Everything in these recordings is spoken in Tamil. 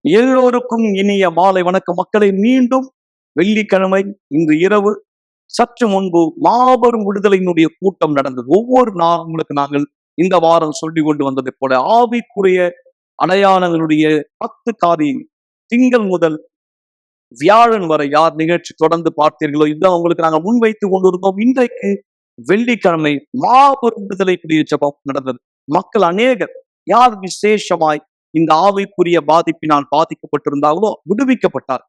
எல்லோருக்கும் இனிய மாலை வணக்கம் மக்களை. மீண்டும் வெள்ளிக்கிழமை இன்று இரவு சற்று முன்பு மாபெரும் விடுதலையினுடைய கூட்டம் நடந்தது. ஒவ்வொரு நாளும் நாங்கள் இந்த வாரம் சொல்லிக் கொண்டு வந்ததை போல ஆவிக்குரிய அடையாளங்களுடைய 10 காரியம் திங்கள் முதல் வியாழன் வரை யார் நிகழ்ச்சி தொடர்ந்து பார்த்தீர்களோ இதான் உங்களுக்கு நாங்கள் முன்வைத்துக் கொண்டிருந்தோம். இன்றைக்கு வெள்ளிக்கிழமை மாபெரும் விடுதலைக்குரிய ஜெபம் நடந்தது. மக்கள் அநேகர் யார் விசேஷமாய் இந்த ஆவிக்குரிய பாதிப்பினால் பாதிக்கப்பட்டிருந்தார்களோ விடுவிக்கப்பட்டார்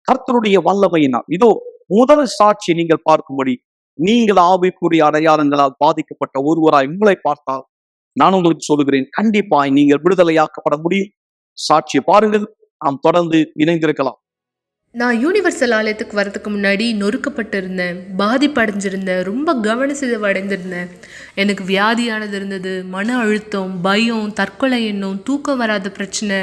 கர்த்தருடைய வல்லமையினால். இதோ முதல் சாட்சி நீங்கள் பார்க்கும்படி, நீங்கள் ஆவிக்குரிய அடையாளங்களால் பாதிக்கப்பட்ட ஒருவராய் உங்களை பார்த்தால் நான் உங்களுக்கு சொல்லுகிறேன், கண்டிப்பாய் நீங்கள் விடுதலையாக்கப்பட முடியும். சாட்சியை பாருங்கள், நாம் தொடர்ந்து இணைந்திருக்கலாம். நான் யூனிவர்சல் ஆலயத்துக்கு வரதுக்கு முன்னாடி நொறுக்கப்பட்டிருந்தேன், பாதிப்படைஞ்சிருந்தேன், ரொம்ப கவனச்சிதைவு அடைந்திருந்தேன். எனக்கு வியாதியானது இருந்தது, மன அழுத்தம், பயம், தற்கொலை எண்ணம், தூக்கம் வராத பிரச்சனை,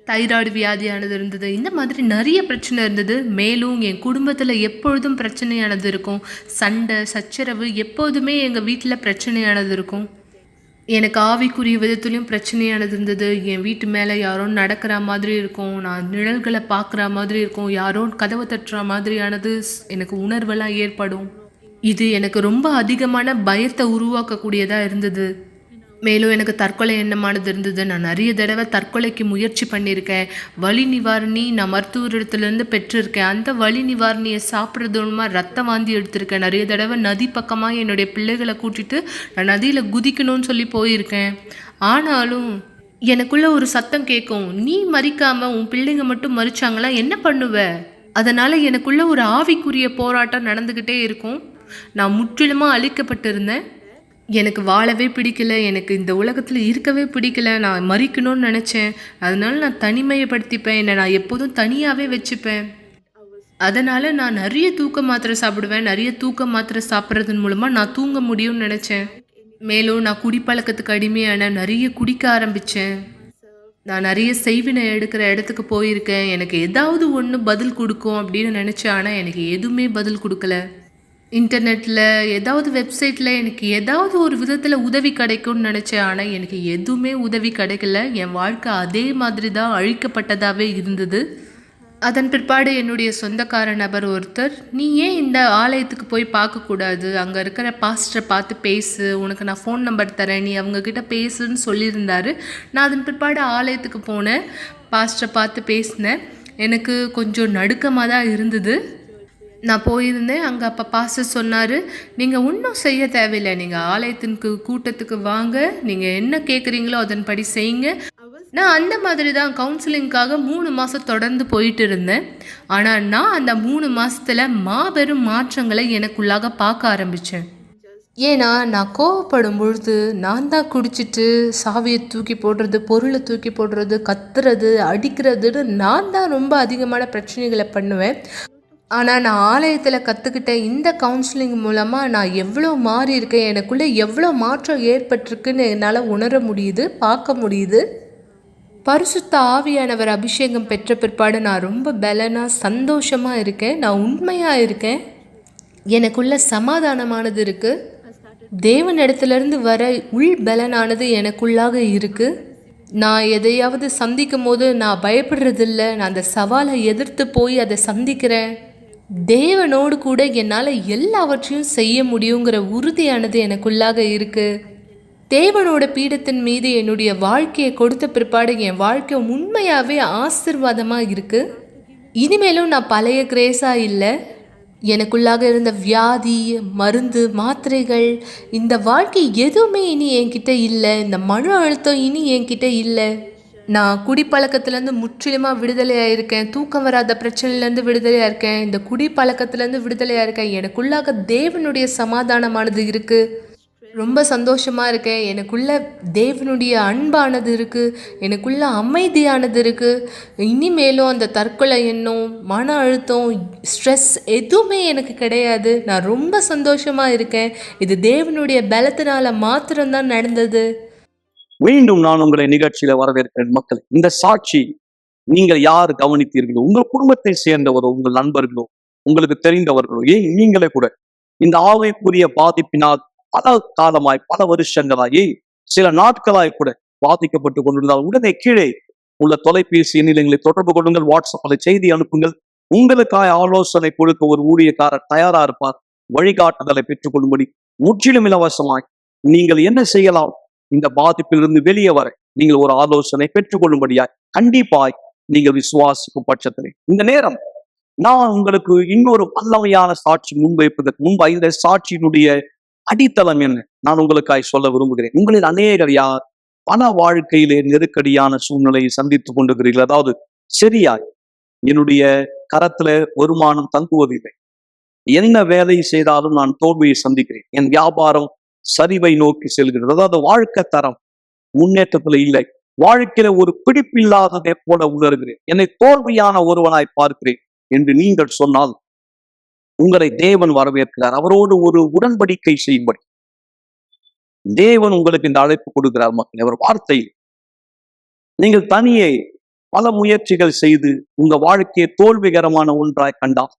தைராய்டு வியாதியானது இருந்தது. இந்த மாதிரி நிறைய பிரச்சனை இருந்தது. மேலும் என் குடும்பத்தில் எப்பொழுதும் பிரச்சனையானது இருக்கும். சண்டை சச்சரவு எப்போதுமே எங்கள் வீட்டில் பிரச்சனையானது இருக்கும். எனக்கு ஆவிக்குரிய விதத்துலையும் பிரச்சனையானது இருந்தது. என் வீட்டு மேலே யாரோ நடக்கிற மாதிரி இருக்கும், நான் நிழல்களை பார்க்குற மாதிரி இருக்கும், யாரோ கதவை தட்டுற மாதிரியானது எனக்கு உணர்வெல்லாம் ஏற்படும். இது எனக்கு ரொம்ப அதிகமான பயத்தை உருவாக்கக்கூடியதாக இருந்தது. மேலும் எனக்கு தற்கொலை எண்ணமானது இருந்தது. நான் நிறைய தடவை தற்கொலைக்கு முயற்சி பண்ணியிருக்கேன். வலி நிவாரணி நான் மருத்துவரிடத்துலேருந்து பெற்றிருக்கேன். அந்த வலி நிவாரணியை சாப்பிட்றது மூலமாக ரத்த வாந்தி எடுத்திருக்கேன். நிறைய தடவை நதி பக்கமாக என்னுடைய பிள்ளைகளை கூட்டிட்டு நான் நதியில் குதிக்கணும்னு சொல்லி போயிருக்கேன். ஆனாலும் எனக்குள்ள ஒரு சத்தம் கேட்கும், நீ மறிக்காமல் உன் பிள்ளைங்க மட்டும் மறிச்சாங்களா என்ன பண்ணுவ? அதனால் எனக்குள்ள ஒரு ஆவிக்குரிய போராட்டம் நடந்துக்கிட்டே இருக்கும். நான் முற்றிலுமாக அழிக்கப்பட்டிருந்தேன். எனக்கு வாழவே பிடிக்கல, எனக்கு இந்த உலகத்தில் இருக்கவே பிடிக்கல, நான் மறிக்கணும்னு நினச்சேன். அதனால நான் தனிமையப்படுத்திப்பேன், என்னை நான் எப்போதும் தனியாகவே வச்சுப்பேன். அதனால் நான் நிறைய தூக்க மாத்திரை சாப்பிடுவேன். நிறைய தூக்க மாத்திரை சாப்பிட்றதன் மூலமாக நான் தூங்க முடியும்னு நினச்சேன். மேலும் நான் குடிப்பழக்கத்துக்கு அடிமையான நிறைய குடிக்க ஆரம்பித்தேன். நான் நிறைய செய்வினை எடுக்கிற இடத்துக்கு போயிருக்கேன். எனக்கு ஏதாவது ஒன்று பதில் கொடுக்கும் அப்படின்னு நினச்சேன். ஆனால் எனக்கு எதுவுமே பதில் கொடுக்கல. இன்டர்நெட்டில் ஏதாவது வெப்சைட்டில் எனக்கு ஏதாவது ஒரு விதத்தில் உதவி கிடைக்கும்னு நினச்சேன். ஆனால் எனக்கு எதுவுமே உதவி கிடைக்கல. என் வாழ்க்கை அதே மாதிரி தான் அழிக்கப்பட்டதாகவே இருந்தது. அதன் பிற்பாடு என்னுடைய சொந்தக்கார நபர் ஒருத்தர், நீ ஏன் இந்த ஆலயத்துக்கு போய் பார்க்கக்கூடாது, அங்கே இருக்கிற பாஸ்டரை பார்த்து பேசு, உனக்கு நான் ஃபோன் நம்பர் தரேன், நீ அவங்கக்கிட்ட பேசுன்னு சொல்லியிருந்தார். நான் அதன் பிற்பாடு ஆலயத்துக்கு போனேன், பாஸ்டரை பார்த்து பேசினேன். எனக்கு கொஞ்சம் நடுக்கமாக தான் இருந்தது. நான் போயிருந்தேன். அங்கே அப்போ பாஸ்டர் சொன்னார், நீங்கள் ஒன்றும் செய்ய தேவையில்லை, நீங்கள் ஆலயத்திற்கு கூட்டத்துக்கு வாங்க, நீங்கள் என்ன கேட்குறீங்களோ அதன்படி செய்யுங்க. நான் அந்த மாதிரி தான் கவுன்சிலிங்காக 3 மாதம் தொடர்ந்து போயிட்டு இருந்தேன். ஆனால் நான் அந்த 3 மாதத்தில் மாபெரும் மாற்றங்களை எனக்குள்ளாக பார்க்க ஆரம்பித்தேன். ஏன்னா நான் கோவப்படும் பொழுது நான் தான் குடிச்சிட்டு சாவியை தூக்கி போடுறது, பொருளை தூக்கி போடுறது, கத்துறது, அடிக்கிறதுன்னு நான் தான் ரொம்ப அதிகமான பிரச்சனைகளை பண்ணுவேன். ஆனால் நான் ஆலயத்தில் கற்றுக்கிட்ட இந்த கவுன்சிலிங் மூலமாக நான் எவ்வளோ மாறி இருக்கேன், எனக்குள்ளே எவ்வளோ மாற்றம் ஏற்பட்டிருக்குன்னு என்னால் உணர முடியுது, பார்க்க முடியுது. பரிசுத்த ஆவியானவர் அபிஷேகம் பெற்ற பிற்பாடு நான் ரொம்ப பலனாக சந்தோஷமாக இருக்கேன். நான் உண்மையாக இருக்கேன். எனக்குள்ள சமாதானமானது இருக்குது. தேவனிடத்துலேருந்து வர உள் பலனானது எனக்குள்ளாக இருக்குது. நான் எதையாவது சந்திக்கும் போது நான் பயப்படுறதில்லை. நான் அந்த சவாலை எதிர்த்து போய் அதை சந்திக்கிறேன். தேவனோடு கூட என்னால் எல்லாவற்றையும் செய்ய முடியுங்கிற உறுதியானது எனக்குள்ளாக இருக்குது. தேவனோட பீடத்தின் மீது என்னுடைய வாழ்க்கையை கொடுத்த பிற்பாடு என் வாழ்க்கை உண்மையாகவே ஆசீர்வாதமாக இருக்குது. இனிமேலும் நான் பழைய கிரேஸாக இல்லை. எனக்குள்ளாக இருந்த வியாதி, மருந்து, மாத்திரைகள், இந்த வாழ்க்கை எதுவுமே இனி என்கிட்ட இல்லை. இந்த மன அழுத்தம் இனி என்கிட்ட இல்லை. நான் குடிப்பழக்கத்துலேருந்து முற்றிலுமாக விடுதலையாக இருக்கேன். தூக்கம் வராத பிரச்சனையிலேருந்து விடுதலையாக இருக்கேன். இந்த குடிப்பழக்கத்துலேருந்து விடுதலையாக இருக்கேன். எனக்குள்ளாக தேவனுடைய சமாதானமானது இருக்குது. ரொம்ப சந்தோஷமாக இருக்கேன். எனக்குள்ள தேவனுடைய அன்பானது இருக்குது. எனக்குள்ள அமைதியானது இருக்குது. இனிமேலும் அந்த தற்கொலை எண்ணம், மன அழுத்தம், ஸ்ட்ரெஸ் எதுவுமே எனக்கு கிடையாது. நான் ரொம்ப சந்தோஷமாக இருக்கேன். இது தேவனுடைய பலத்தினால மாத்திரம்தான் நடந்தது. மீண்டும் நான் உங்களை நிகழ்ச்சியில வரவேற்கிறேன். மக்கள், இந்த சாட்சி நீங்கள் யார் கவனித்தீர்களோ, உங்கள் குடும்பத்தை சேர்ந்தவரோ, உங்கள் நண்பர்களோ, உங்களுக்கு தெரிந்தவர்களோ, ஏன் நீங்களே கூட இந்த ஆவிக்குரிய பாதிப்பினால் பல காலமாய், பல வருஷங்களாய், சில நாட்களாய் கூட பாதிக்கப்பட்டு கொண்டிருந்தால் உடனே கீழே உள்ள தொலைபேசி எண்ணில் எங்களை தொடர்பு கொள்ளுங்கள். வாட்ஸ்அப்பில் செய்தி அனுப்புங்கள். உங்களுக்காக ஆலோசனை கொடுக்க ஒரு ஊழியக்காரர் தயாரா இருப்பார். வழிகாட்டுதலை பெற்றுக்கொள்ளும்படி முற்றிலும் இலவசமாய் நீங்கள் என்ன செய்யலாம்? இந்த பாதிப்பிலிருந்து வெளியே வர நீங்கள் ஒரு ஆலோசனை பெற்றுக்கொள்ளும்படியாய் கண்டிப்பாய் நீங்கள் விசுவாசிக்கும் பட்சத்திலே இந்த நேரம் நான் உங்களுக்கு இன்னொரு வல்லமையான சாட்சி முன்வைப்பதற்கு முன்பு இந்த சாட்சியினுடைய அடித்தளம் என்ன நான் உங்களுக்காய் சொல்ல விரும்புகிறேன். உங்களில் அநேகர் யார் பண வாழ்க்கையிலே நெருக்கடியான சூழ்நிலையை சந்தித்துக் கொண்டிருக்கிறீர்கள். அதாவது சரியாய் என்னுடைய கரத்துல வருமானம் தங்குவதில்லை, என்ன வேலை செய்தாலும் நான் தோல்வியை சந்திக்கிறேன், என் வியாபாரம் சரிவை நோக்கி செல்கிறது, அதாவது வாழ்க்கை தரம் முன்னேற்றத்துல இல்லை, வாழ்க்கையில ஒரு பிடிப்பில்லாததை போல உணர்கிறேன், என்னை தோல்வியான ஒருவனாய் பார்க்கிறேன் என்று நீங்கள் சொன்னால் உங்களை தேவன் வரவேற்கிறார். அவரோடு ஒரு உடன்படிக்கை செய்யும்படி தேவன் உங்களுக்கு இந்த அழைப்பு கொடுக்கிறார். மக்கள் அவர் வார்த்தையில் நீங்கள் தனியே பல முயற்சிகள் செய்து உங்க வாழ்க்கையை தோல்விகரமான ஒன்றாய் கண்டால்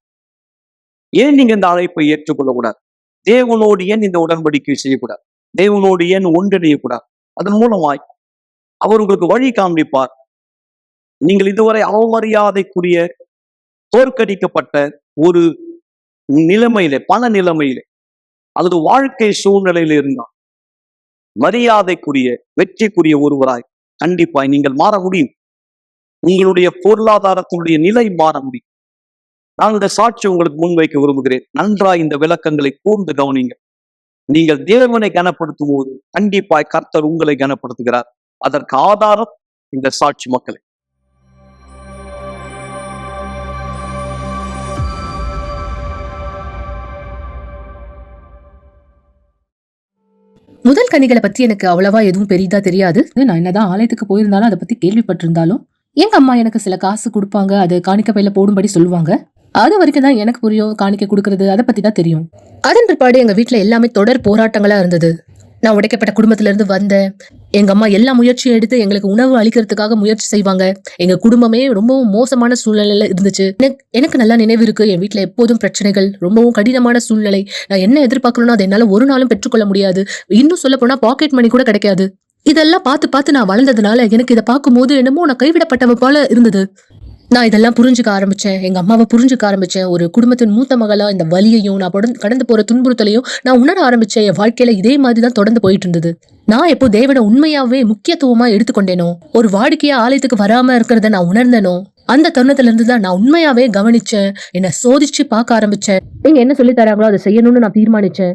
ஏன் நீங்க இந்த அழைப்பை ஏற்றுக்கொள்ளக்கூடாது? தேவனோடு ஏன் இந்த உடன்படிக்கை செய்யக்கூடாது? தேவனோடு ஏன் ஒன்றிணையக்கூடாது? அதன் மூலமாய் அவர் உங்களுக்கு வழி காண்பிப்பார். நீங்கள் இதுவரை அவமரியாதைக்குரிய தோற்கடிக்கப்பட்ட ஒரு நிலைமையிலே, பண நிலைமையிலே அல்லது வாழ்க்கை சூழ்நிலையில இருந்தால் மரியாதைக்குரிய வெற்றிக்குரிய ஒருவராய் கண்டிப்பாய் நீங்கள் மாற முடியும். உங்களுடைய பொருளாதாரத்தினுடைய நிலை மாற முடியும். நான் இந்த சாட்சி உங்களுக்கு முன்வைக்க விரும்புகிறேன். நன்றாய் இந்த விளக்கங்களை கூர்ந்து கவனிங்க. நீங்கள் தேவனை கனப்படுத்தும் போது கண்டிப்பாய் கர்த்தர் உங்களை கனப்படுத்துகிறார். அதற்கு ஆதாரம் இந்த சாட்சி. மக்களே, முதல் கனிகளை பத்தி எனக்கு அவ்வளவா எதுவும் பெரிதா தெரியாது. நான் என்னதான் ஆலயத்துக்கு போயிருந்தாலும் அதை பத்தி கேள்விப்பட்டிருந்தாலும் எங்க அம்மா எனக்கு சில காசு கொடுப்பாங்க, அது காணிக்க பையில போடும்படி சொல்லுவாங்க. அது வரைக்கும் தான் எனக்கு புரியும். காணிக்க கொடுக்கறது அதை பத்தி தான் தெரியும். அதன் பிற்பாடு எங்க வீட்டுல எல்லாமே தொடர் போராட்டங்களா இருந்தது. நான் உடைக்கப்பட்ட குடும்பத்துல இருந்து வந்தேன். எங்க அம்மா எல்லா முயற்சியும் எடுத்து எங்களுக்கு உணவு அளிக்கிறதுக்காக முயற்சி செய்வாங்க. எங்க குடும்பமே ரொம்பவும் மோசமான சூழ்நிலையில இருந்துச்சு. எனக்கு நல்லா நினைவு இருக்கு, என் வீட்டுல எப்போதும் பிரச்சனைகள், ரொம்பவும் கடினமான சூழ்நிலை. நான் என்ன எதிர்பார்க்கணும்னோ அதை என்னால ஒரு நாளும் பெற்றுக்கொள்ள முடியாது. இன்னும் சொல்ல போனா பாக்கெட் மணி கூட கிடைக்காது. இதெல்லாம் பார்த்து நான் வளர்ந்ததுனால எனக்கு இதை பார்க்கும்போது என்னமோ நான் கைவிடப்பட்டவ போல இருந்தது. நான் இதெல்லாம் புரிஞ்சுக்க ஆரம்பிச்சேன். எங்க அம்மாவை புரிஞ்சுக்க ஆரம்பிச்சேன். ஒரு குடும்பத்தின் மூத்த மகளா இந்த வலியையும் நான் கடந்து போற துன்புறுத்தலையும் நான் உணர ஆரம்பிச்சேன். என் வாழ்க்கையில இதே மாதிரிதான் தொடர்ந்து போயிட்டு இருந்தது. நான் எப்போ தேவனை உண்மையாவே முக்கியத்துவமா எடுத்துக்கொண்டேனோ, ஒரு வாடிக்கையா ஆலயத்துக்கு வராம இருக்கிறத நான் உணர்ந்தேனோ, அந்த தருணத்துல இருந்துதான் நான் உண்மையாவே கவனிச்சேன். என்னை சோதிச்சு பார்க்க ஆரம்பிச்சேன். நீங்க என்ன சொல்லி தராங்களோ அதை செய்யணும்னு நான் தீர்மானிச்சேன்.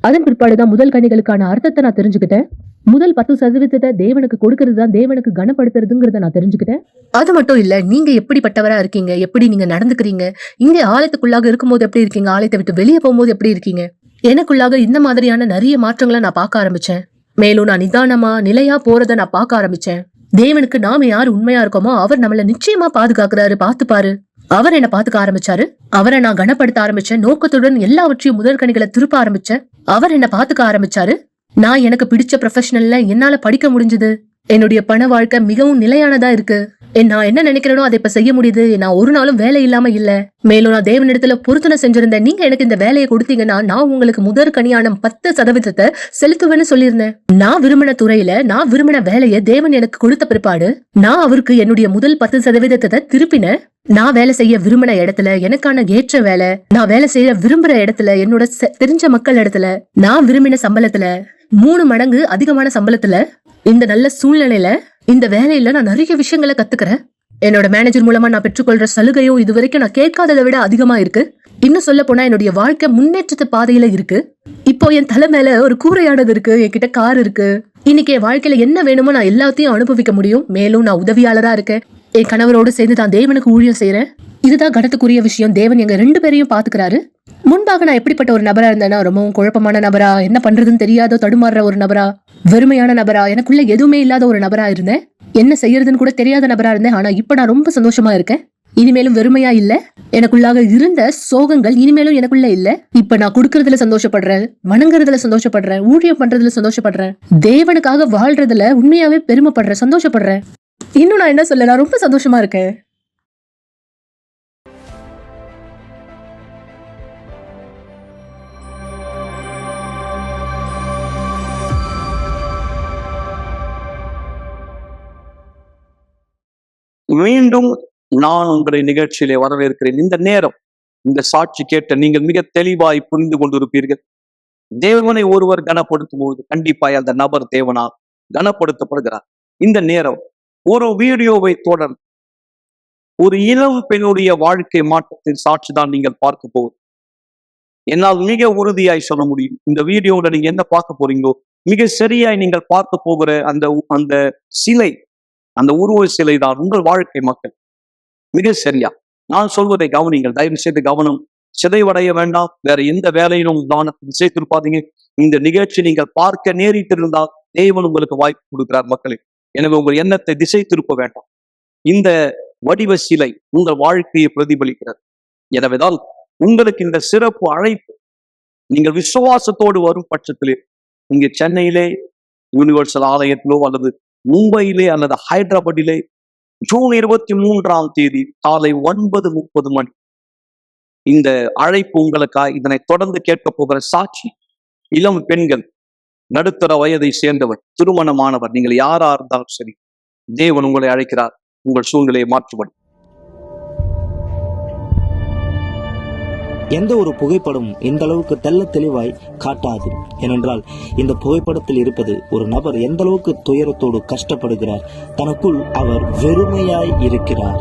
அதன் பிற்பாடுதான் முதல் கனிகளுக்கான அர்த்தத்தை நான் தெரிஞ்சுக்கிட்டேன். முதல் 10% தேவனுக்கு கொடுக்கறது தான் தேவனுக்கு கனப்படுத்துறதுங்கிறத நான் தெரிஞ்சுக்கிட்டேன். அது மட்டும் இல்ல, நீங்க எப்படிப்பட்டவரா இருக்கீங்க, எப்படி நீங்க நடந்துக்கிறீங்க, இங்க ஆலயத்துக்குள்ளாக இருக்கும்போது எப்படி இருக்கீங்க, ஆலயத்தை விட்டு வெளியே போகும்போது எப்படி இருக்கீங்க, எனக்குள்ளாக இந்த மாதிரியான நிறைய மாற்றங்களை நான் பார்க்க ஆரம்பிச்சேன். மேலும் நான் நிதானமா நிலையா போறத நான் பார்க்க ஆரம்பிச்சேன். தேவனுக்கு நாம யாரு உண்மையா இருக்கோமோ அவர் நம்மள நிச்சயமா பாதுகாக்கிறாரு, பாத்துப்பாரு. அவர் என்ன பாத்துக்க ஆரம்பிச்சாரு. அவரை நான் கனப்படுத்த ஆரம்பிச்சேன். நோக்கத்துடன் எல்லாவற்றையும் முதல் கனிகளை திருப்ப ஆரம்பிச்சேன். அவர் என்ன பாத்துக்க ஆரம்பிச்சாரு. நான் எனக்கு பிடிச்ச ப்ரொஃபஷனல்ல என்னால படிக்க முடிஞ்சது. என்னுடைய பண வாழ்க்கை மிகவும் நிலையானதா இருக்கு. நான் என்ன நினைக்கிறேனோ அதை இப்ப செய்ய முடியுது. நான் ஒரு நாளும் வேலை இல்லாம இல்ல. மேலும் நான் தேவனிடத்துல பொருத்தனை செஞ்சிருந்தேன். நீங்க எனக்கு இந்த வேலையை கொடுத்தீங்கன்னா நான் உங்களுக்கு முதற் கனியான 10% செலுத்துவேன்னு சொல்லியிருந்தேன். நான் விரும்பின துறையில நான் விரும்பின வேலையை தேவன் எனக்கு கொடுத்த பிற்பாடு நான் அவருக்கு என்னுடைய முதல் 10% திருப்பினேன். நான் வேலை செய்ய விரும்பின இடத்துல, எனக்கான ஏற்ற வேலை, நான் வேலை செய்ய விரும்புற இடத்துல, என்னோட தெரிஞ்ச மக்கள் இடத்துல, நான் விரும்பின சம்பளத்துல 3 மடங்கு அதிகமான சம்பளத்துல, இந்த நல்ல சூழ்நிலையில, இந்த வேலையில நான் நிறைய விஷயங்களை கத்துக்கிறேன். என்னோட மேனேஜர் மூலமா நான் பெற்றுக்கொள்ற சலுகையும் இது வரைக்கும் நான் கேட்காததை விட அதிகமா இருக்கு. இன்னும் சொல்ல போனா என்னுடைய வாழ்க்கை முன்னேற்றத்து பாதையில இருக்கு. இப்போ என் தலை மேல ஒரு கூரையானது இருக்கு, என்கிட்ட கார் இருக்கு. இன்னைக்கு என் வாழ்க்கையில என்ன வேணுமோ நான் எல்லாத்தையும் அனுபவிக்க முடியும். மேலும் நான் உதவியாளரா இருக்கேன். என் கணவரோடு சேர்ந்து தான் தேவனுக்கு ஊழியம் செய்யறேன். இதுதான் கனத்துக்குரிய விஷயம். தேவன் எங்க 2 பேரையும் பாத்துக்கிறாரு. முன்பாக நான் எப்படிப்பட்ட ஒரு நபரா இருந்தேன்னா, ரொம்பவும் குழப்பமான நபரா, என்ன பண்றதுன்னு தெரியாத தடுமாறுற ஒரு நபரா, வெறுமையான நபரா, எனக்குள்ள எதுவுமே இல்லாத ஒரு நபரா இருந்தேன். என்ன செய்யறதுன்னு கூட தெரியாத நபரா இருந்தேன். ஆனா இப்ப நான் ரொம்ப சந்தோஷமா இருக்கேன். இனிமேலும் வெறுமையா இல்ல. எனக்குள்ளாக இருந்த சோகங்கள் இனிமேலும் எனக்குள்ள இல்ல. இப்ப நான் கொடுக்கறதுல சந்தோஷப்படுறேன், வணங்குறதுல சந்தோஷப்படுறேன், ஊழியம் பண்றதுல சந்தோஷப்படுறேன், தேவனுக்காக வாழ்றதுல உண்மையாவே பெருமைப்படுறேன், சந்தோஷப்படுறேன். இன்னும் நான் என்ன சொல்ல, நான் ரொம்ப சந்தோஷமா இருக்கேன். மீண்டும் நான் உங்களை நிகழ்ச்சியிலே வரவேற்கிறேன். இந்த நேரம் இந்த சாட்சி கேட்ட நீங்கள் மிக தெளிவாய் புரிந்து கொண்டிருப்பீர்கள். தேவனை ஒருவர் கனப்படுத்தும் போது கண்டிப்பாய் அந்த நபர் தேவனால் கனப்படுத்தப்படுகிறார். இந்த நேரம் ஒரு வீடியோவை தொடர்ந்து ஒரு இளம் பெண்ணுடைய வாழ்க்கை மாற்றத்தின் சாட்சி தான் நீங்கள் பார்க்க போவது. என்னால் மிக உறுதியாய் சொல்ல முடியும். இந்த வீடியோவில் நீங்க என்ன பார்க்க போறீங்களோ மிக சரியாய் நீங்கள் பார்க்க போகிற அந்த சிலை, அந்த உருவ சிலை தான் உங்கள் வாழ்க்கை மக்கள். மிக சரியா நான் சொல்வதை கவனிங்கள். தயவு செய்து கவனம் சிதைவடைய வேண்டாம். வேற எந்த வேலையிலும் கவனத்தை திசை திருப்பாதீங்க. இந்த நிகழ்ச்சி நீங்கள் பார்க்க நேரிட்டிருந்தால் தேவன் உங்களுக்கு வாய்ப்பு கொடுக்கிறார் மக்களே. எனவே உங்கள் எண்ணத்தை திசை திருப்ப வேண்டாம். இந்த வடிவ சிலை உங்கள் வாழ்க்கையை பிரதிபலிக்கிறது. எனவேதான் உங்களுக்கு இந்த சிறப்பு அழைப்பு. நீங்கள் விசுவாசத்தோடு வரும் பட்சத்திலே இங்கே சென்னையிலே யூனிவர்சல் ஆலயத்திலோ அல்லது மும்பையிலே அல்லது ஹைதராபாத்திலே ஜூன் 23 காலை 9:30 மணி இந்த அழைப்பு உங்களுக்காக. இதனை தொடர்ந்து கேட்க போகிற சாட்சி இளம் பெண்கள், நடுத்தர வயதை சேர்ந்தவர், திருமணமானவர், நீங்கள் யாரா இருந்தாலும் சரி, தேவன் உங்களை அழைக்கிறார் உங்கள் சூழ்நிலையை மாற்றுபடி. எந்த ஒரு புகைப்படம் இந்த அளவுக்கு தெள்ள தெளிவாய் காட்டாது. ஏனென்றால் இந்த புகைப்படத்தில் இருப்பது ஒரு நபர் எந்த அளவுக்கு துயரத்தோடு கஷ்டப்படுகிறார், தனக்குள் அவர் வெறுமையாய் இருக்கிறார்.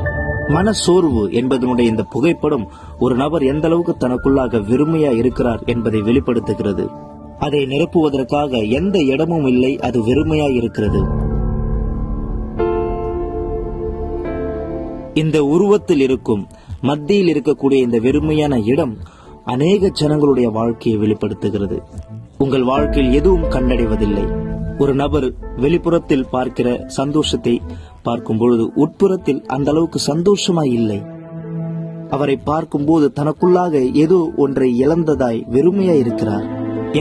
மனசோர்வு என்பதனுடைய இந்த புகைப்படம் ஒரு நபர் எந்த அளவுக்கு தனக்குள்ளாக வெறுமையாய் இருக்கிறார் என்பதை வெளிப்படுத்துகிறது. அதை நிரப்புவதற்காக எந்த இடமும் இல்லை, அது வெறுமையாய் இருக்கிறது. இந்த உருவத்தில் இருக்கும் மத்தியில் இருக்கக்கூடிய இந்த வெறுமையான இடம் அநேக ஜனங்களுடைய வாழ்க்கையை வெளிப்படுத்துகிறது. உங்கள் வாழ்க்கையில் எதுவும் கண்டடைவதில்லை. ஒரு நபர் வெளிப்புறத்தில் பார்க்கிற சந்தோஷத்தை பார்க்கும் பொழுது உட்புறத்தில் அந்த அளவுக்கு சந்தோஷமாய் இல்லை. அவரை பார்க்கும் போது தனக்குள்ளாக ஏதோ ஒன்றை இழந்ததாய் வெறுமையாய் இருக்கிறார்.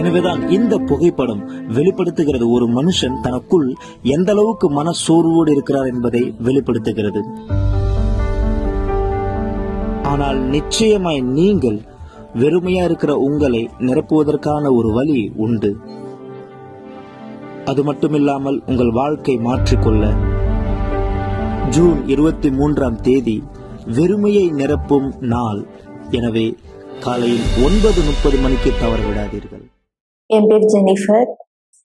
எனவேதான் இந்த புகைப்படம் வெளிப்படுத்துகிறது ஒரு மனுஷன் தனக்குள் எந்த அளவுக்கு மன சோர்வோடு இருக்கிறார் என்பதை வெளிப்படுத்துகிறது. ஆனால் நிச்சயமாய் நீங்கள் வெறுமையா இருக்கிற உங்களை நிரப்புவதற்கான ஒரு வழி உண்டு. அது மட்டுமில்லாமல் உங்கள் வாழ்க்கை மாற்றிக்கொள்ள ஜூன் 23 வெறுமையை நிரப்பும் நாள். எனவே காலையில் 9:30 மணிக்கு தவற விடாதீர்கள். என் பேர் ஜெனிஃபர்.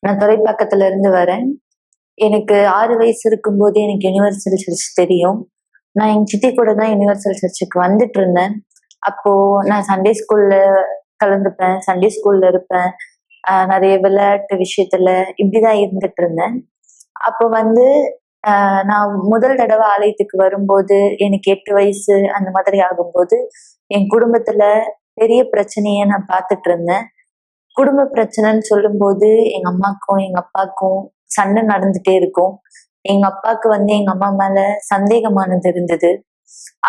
நான் துறைப்பாக்கத்துல இருந்து வரேன். எனக்கு 6 வயசு இருக்கும்போது எனக்கு யுனிவர்சல் சர்ச் தெரியும். நான் எங்க சித்தி கூட தான் யுனிவர்சல் சர்ச்சுக்கு வந்துட்டு இருந்தேன். அப்போ நான் சண்டே ஸ்கூல்ல கலந்துப்பேன், சண்டே ஸ்கூல்ல இருப்பேன், நிறைய விளையாட்டு விஷயத்துல இப்படிதான் இருந்துட்டு இருந்தேன். அப்போ நான் முதல் தடவை ஆலயத்துக்கு வரும்போது எனக்கு 8 வயசு அந்த மாதிரி ஆகும்போது என் குடும்பத்துல பெரிய பிரச்சனைய நான் பார்த்துட்டு இருந்தேன். குடும்ப பிரச்சனைன்னு சொல்லும்போது எங்க அம்மாக்கும் எங்க அப்பாவுக்கும் சண்டை நடந்துட்டே இருக்கும். எங்க அப்பாவுக்கு எங்க அம்மா மேல சந்தேகமானது இருந்தது.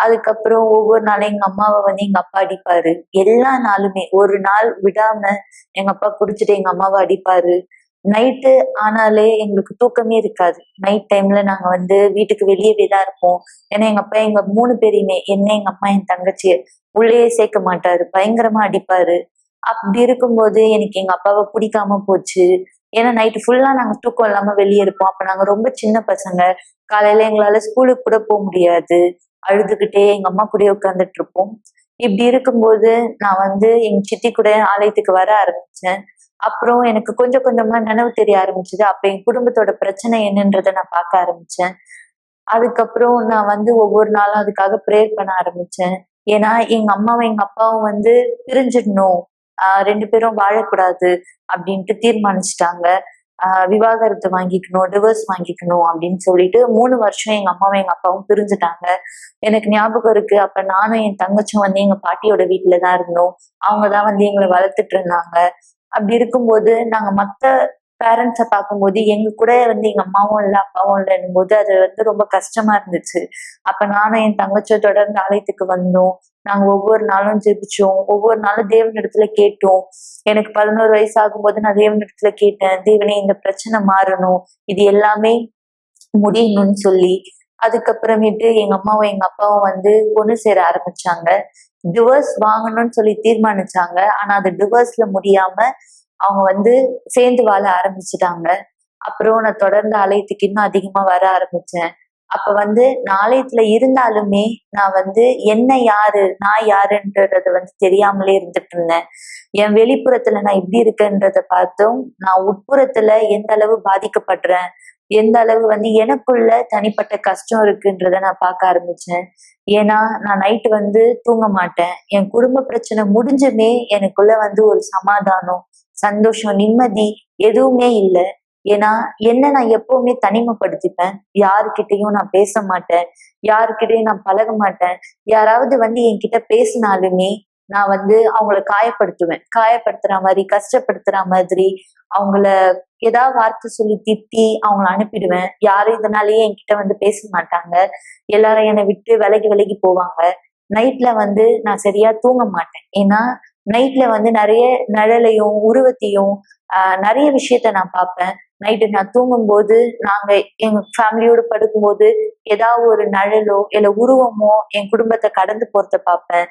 அதுக்கப்புறம் ஒவ்வொரு நாளும் எங்க அம்மாவை எங்க அப்பா அடிப்பாரு. எல்லா நாளுமே ஒரு நாள் விடாம எங்க அப்பா புடிச்சிட்டு எங்க அம்மாவை அடிப்பாரு. நைட்டு ஆனாலே எங்களுக்கு தூக்கமே இருக்காது. நைட் டைம்ல நாங்க வீட்டுக்கு வெளியவே தான் இருப்போம். ஏன்னா எங்க அப்பா எங்க 3 பேரையுமே, என்ன, எங்க அம்மா, என் தங்கச்சிய உள்ளேயே சேர்க்க மாட்டாரு, பயங்கரமா அடிப்பாரு. அப்படி இருக்கும்போது எனக்கு எங்க அப்பாவை பிடிக்காம போச்சு. ஏன்னா நைட்டு ஃபுல்லா நாங்க தூக்கம் இல்லாம வெளியே இருப்போம். அப்ப நாங்க ரொம்ப சின்ன பசங்க. காலையில எங்களால ஸ்கூலுக்கு கூட போக முடியாது. அழுதுகிட்டே எங்க அம்மா கூட உட்கார்ந்துட்டு இருப்போம். இப்படி இருக்கும்போது நான் எங்க சித்தி கூட ஆலயத்துக்கு வர ஆரம்பிச்சேன். அப்புறம் எனக்கு கொஞ்சம் கொஞ்சமா நினைவு தெரிய ஆரம்பிச்சது. அப்ப என் குடும்பத்தோட பிரச்சனை என்னன்றதை நான் பார்க்க ஆரம்பிச்சேன். அதுக்கப்புறம் நான் ஒவ்வொரு நாளும் அதுக்காக ப்ரேயர் பண்ண ஆரம்பிச்சேன். ஏன்னா எங்க அம்மாவும் எங்க அப்பாவும் பிரிஞ்சிடணும், 2 பேரும் வாழக்கூடாது அப்படின்ட்டு தீர்மானிச்சுட்டாங்க. விவாகரத்து வாங்கிக்கணும், டிவோர்ஸ் வாங்கிக்கணும் அப்படின்னு சொல்லிட்டு 3 வருஷம் எங்க அம்மாவும் எங்க அப்பாவும் பிரிஞ்சுட்டாங்க. எனக்கு ஞாபகம் இருக்கு, அப்ப நானும் என் தங்கச்சும் எங்க பாட்டியோட வீட்டுலதான் இருந்தோம். அவங்கதான் எங்களை வளர்த்துட்டு இருந்தாங்க. அப்படி இருக்கும்போது நாங்க மத்த பேரண்ட்ஸை பார்க்கும்போது எங்க கூட எங்க அம்மாவும் இல்லை அப்பாவும் இல்லைன்னும் போது அது ரொம்ப கஷ்டமா இருந்துச்சு. அப்ப நானும் என் தங்கச்சியும் தொடர்ந்து ஆலயத்துக்கு வந்தோம். நாங்க ஒவ்வொரு நாளும் ஜெபிச்சோம், ஒவ்வொரு நாளும் தேவனிடத்துல கேட்டோம். எனக்கு 11 வயசு ஆகும்போது நான் தேவனிடத்துல கேட்டேன், தேவனே இந்த பிரச்சனை மாறணும், இது எல்லாமே முடியணும்னு சொல்லி. அதுக்கப்புறமேட்டு எங்க அம்மாவும் எங்க அப்பாவும் ஒண்ணு சேர ஆரம்பிச்சாங்க. டிவோர்ஸ் வாங்கணும்னு சொல்லி தீர்மானிச்சாங்க. ஆனா அது டிவோர்ஸ்ல முடியாம அவங்க சேர்ந்து வாழ ஆரம்பிச்சுட்டாங்க. அப்புறம் நான் தொடர்ந்து ஆலயத்துக்கு இன்னும் அதிகமா வர ஆரம்பிச்சேன். அப்ப வந்து நான் ஆலயத்துல இருந்தாலுமே நான் வந்து என்ன யாரு நான் யாருன்றது வந்து தெரியாமலே இருந்துட்டு இருந்தேன். என் வெளிப்புறத்துல நான் எப்படி இருக்கேன்றத பார்த்தும் நான் உட்புறத்துல எந்த அளவு பாதிக்கப்படுறேன், எந்த அளவு வந்து எனக்குள்ள தனிப்பட்ட கஷ்டம் இருக்குன்றத நான் பார்க்க ஆரம்பிச்சேன். ஏன்னா நான் நைட்டு வந்து தூங்க மாட்டேன். என் குடும்ப பிரச்சனை முடிஞ்சுமே எனக்குள்ள வந்து ஒரு சமாதானம், சந்தோஷம், நிம்மதி எதுவுமே இல்ல. ஏன்னா என்ன நான் எப்பவுமே தனிமைப்படுத்திப்பேன். யாருக்கிட்டயும் நான் பேச மாட்டேன். யாருக்கிட்டயும் நான் பழக மாட்டேன். யாராவது வந்து என்கிட்ட பேசினாலுமே நான் வந்து அவங்கள காயப்படுத்துவேன். காயப்படுத்துற மாதிரி, கஷ்டப்படுத்துற மாதிரி அவங்கள ஏதாவது வார்த்தை சொல்லி திட்டி அவங்கள அனுப்பிடுவேன். யாரும் இதனாலேயே என்கிட்ட வந்து பேச மாட்டாங்க. எல்லாரும் என்னை விட்டு விலகி விலகி போவாங்க. நைட்ல வந்து நான் சரியா தூங்க மாட்டேன். ஏன்னா நைட்ல வந்து நிறைய நிழலையும் உருவத்தையும் நிறைய விஷயத்த நான் பார்ப்பேன். நைட்டு நான் தூங்கும்போது நாங்க எங்க ஃபேமிலியோட படுக்கும்போது ஏதாவது ஒரு நிழலோ இல்ல உருவமோ என் குடும்பத்தை கடந்து போறத பார்ப்பேன்.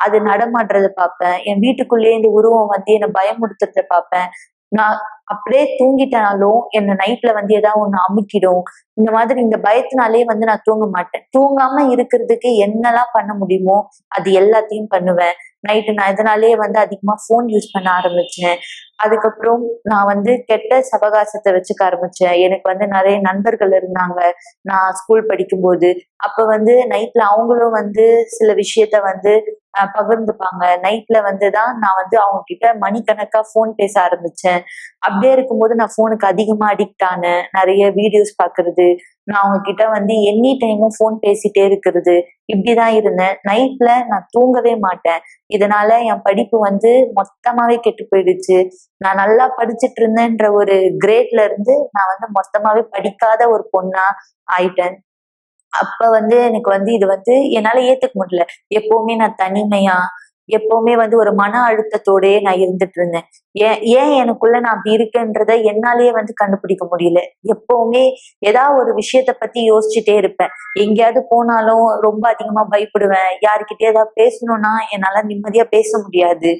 அது நடமாடுறத பார்ப்பேன். என் வீட்டுக்குள்ளேயே இந்த உருவம் வந்து என்னை பயமுறுத்துறத பார்ப்பேன். நான் அப்படியே தூங்கிட்டனாலும் என்ன நைட்ல வந்து ஏதாவது ஒண்ணு அமுக்கிடும். இந்த மாதிரி இந்த பயத்தினாலே வந்து நான் தூங்க மாட்டேன். தூங்காம இருக்கிறதுக்கு என்னெல்லாம் பண்ண முடியுமோ அது எல்லாத்தையும் பண்ணுவேன். நைட்டு நான் இதனாலேயே வந்து அதிகமா போன் யூஸ் பண்ண ஆரம்பிச்சேன். அதுக்கப்புறம் நான் வந்து கெட்ட சவகாசத்தை வச்சுக்க ஆரம்பிச்சேன். எனக்கு வந்து நிறைய நண்பர்கள் இருந்தாங்க நான் ஸ்கூல் படிக்கும்போது. அப்ப வந்து நைட்ல அவங்களும் வந்து சில விஷயத்த வந்து பகிர்ந்துப்பாங்க. நைட்ல வந்துதான் நான் வந்து அவங்க கிட்ட மணிக்கணக்கா போன் பேச ஆரம்பிச்சேன். அப்படியே இருக்கும்போது நான் போனுக்கு அதிகமா அடிக்ட் ஆனேன். நிறைய வீடியோஸ் பாக்குறது, நான் அவங்க கிட்ட வந்து எனி டைமும் போன் பேசிட்டே இருக்கிறது, இப்படிதான் இருந்தேன். நைட்ல நான் தூங்கவே மாட்டேன். இதனால என் படிப்பு வந்து மொத்தமாவே கெட்டு போயிடுச்சு. நான் நல்லா படிச்சுட்டு இருந்தேன்ற ஒரு கிரேட்ல இருந்து நான் வந்து மொத்தமாவே படிக்காத ஒரு பொண்ணா ஆயிட்டேன். அப்ப வந்து எனக்கு வந்து இது வந்து என்னால ஏத்துக்க முடியல. எப்பவுமே நான் தனிமையா, எப்பவுமே வந்து ஒரு மன அழுத்தத்தோடயே நான் இருந்துட்டு இருந்தேன். ஏன் ஏன் எனக்குள்ள நான் அப்படி இருக்கேன்றத என்னாலயே வந்து கண்டுபிடிக்க முடியல. எப்பவுமே ஏதாவது ஒரு விஷயத்த பத்தி யோசிச்சுட்டே இருப்பேன். எங்கேயாவது போனாலும் ரொம்ப அதிகமா பயப்படுவேன். யாருக்கிட்டே ஏதாவது பேசணும்னா என்னால நிம்மதியா பேச முடியாது.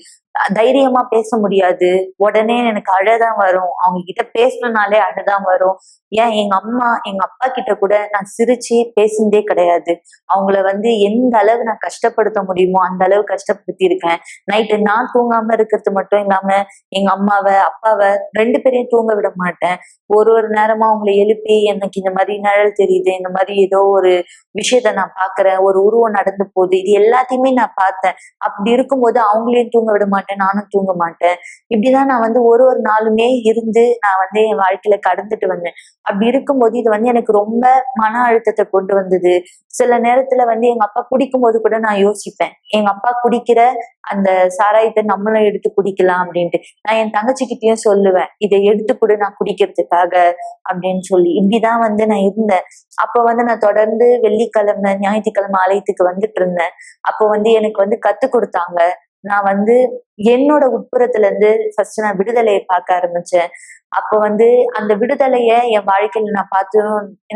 தைரியமா பேச முடியாது. உடனே எனக்கு அழதான் வரும். அவங்க கிட்ட பேசணும்னாலே அழதான் வரும். ஏன் எங்க அம்மா, எங்க அப்பா கிட்ட கூட நான் சிரிச்சு பேசினதே கிடையாது. அவங்கள வந்து எந்த அளவு நான் கஷ்டப்படுத்த முடியுமோ அந்த அளவு கஷ்டப்படுத்தி இருக்கேன். நைட்டு நான் தூங்காம இருக்கிறது மட்டும் இல்லாம எங்க அம்மாவை, அப்பாவை 2 பேரையும் தூங்க விட மாட்டேன். ஒரு நேரமா அவங்களை எழுப்பி எனக்கு இந்த மாதிரி நிழல் தெரியுது, இந்த மாதிரி ஏதோ ஒரு விஷயத்த நான் பாக்குறேன், ஒரு உருவம் நடந்து போகுது, இது எல்லாத்தையுமே நான் பார்த்தேன். அப்படி இருக்கும்போது அவங்களையும் தூங்க விட மாட்டேன், நானும் தூங்க மாட்டேன். இப்படிதான் நான் வந்து ஒரு நாளுமே இருந்து நான் வந்து என் வாழ்க்கையில கடந்துட்டு வந்தேன். அப்படி இருக்கும்போது இது வந்து எனக்கு ரொம்ப மன அழுத்தத்தை கொண்டு வந்தது. சில நேரத்துல வந்து எங்க அப்பா குடிக்கும் போது கூட நான் யோசிப்பேன், எங்க அப்பா குடிக்கிற அந்த சாராயத்தை நம்மளும் எடுத்து குடிக்கலாம் அப்படின்ட்டு. நான் என் தங்கச்சிக்கிட்டயும் சொல்லுவேன், இதை எடுத்து கொடு நான் குடிக்கிறதுக்காக அப்படின்னு சொல்லி. இப்படிதான் வந்து நான் இருந்தேன். அப்ப வந்து நான் தொடர்ந்து வெள்ளிக்கிழமை, ஞாயிற்றுக்கிழமை ஆலயத்துக்கு வந்துட்டு இருந்தேன். அப்போ வந்து எனக்கு வந்து கத்து கொடுத்தாங்க. நான் வந்து என்னோட உட்புறத்துல இருந்து ஃபர்ஸ்ட் நான் விடுதலையை பார்க்க ஆரம்பிச்சேன். அப்ப வந்து அந்த விடுதலைய என் வாழ்க்கையில நான் பார்த்து